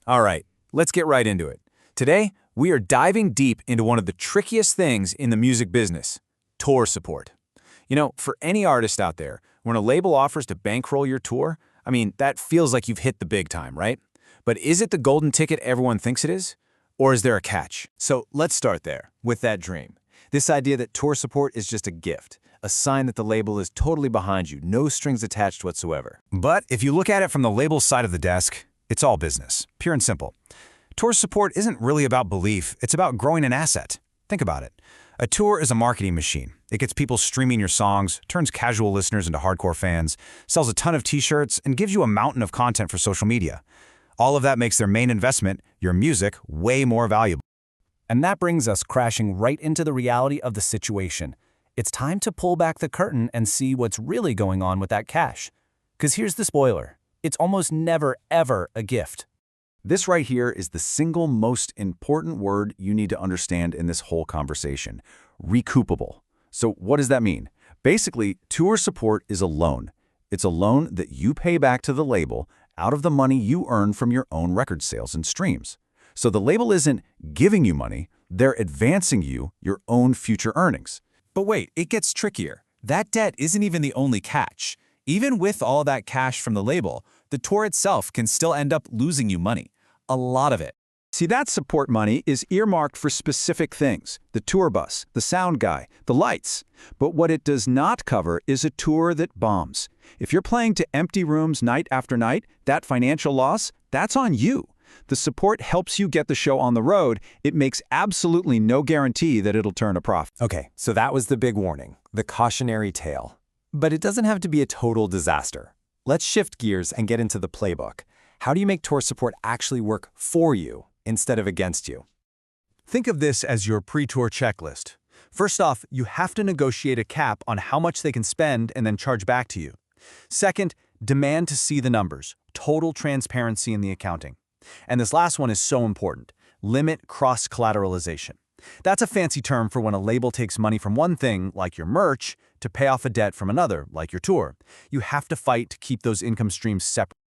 All right, let's get right into it. Today, we are diving deep into one of the trickiest things in the music business, tour support. For any artist out there, when a label offers to bankroll your tour, that feels like you've hit the big time, right? But is it the golden ticket everyone thinks it is? Or is there a catch? So let's start there, with that dream. This idea that tour support is just a gift, a sign that the label is totally behind you, no strings attached whatsoever. But if you look at it from the label's side of the desk, it's all business, pure and simple. Tour support isn't really about belief, it's about growing an asset. Think about it. A tour is a marketing machine. It gets people streaming your songs, turns casual listeners into hardcore fans, sells a ton of t-shirts, and gives you a mountain of content for social media. All of that makes their main investment, your music, way more valuable. And that brings us crashing right into the reality of the situation. It's time to pull back the curtain and see what's really going on with that cash. Because here's the spoiler. It's almost never, ever a gift. This right here is the single most important word you need to understand in this whole conversation. Recoupable. So what does that mean? Basically, tour support is a loan. It's a loan that you pay back to the label out of the money you earn from your own record sales and streams. So the label isn't giving you money, they're advancing you your own future earnings. But wait, it gets trickier. That debt isn't even the only catch. Even with all that cash from the label, the tour itself can still end up losing you money. A lot of it. See, that support money is earmarked for specific things, the tour bus, the sound guy, the lights. But what it does not cover is a tour that bombs. If you're playing to empty rooms night after night, that financial loss, that's on you. The support helps you get the show on the road. It makes absolutely no guarantee that it'll turn a profit. Okay, so that was the big warning, the cautionary tale. But it doesn't have to be a total disaster. Let's shift gears and get into the playbook. How do you make tour support actually work for you instead of against you? Think of this as your pre-tour checklist. First off, you have to negotiate a cap on how much they can spend and then charge back to you. Second, demand to see the numbers, total transparency in the accounting. And this last one is so important. Limit cross-collateralization. That's a fancy term for when a label takes money from one thing, like your merch, to pay off a debt from another, like your tour. You have to fight to keep those income streams separate.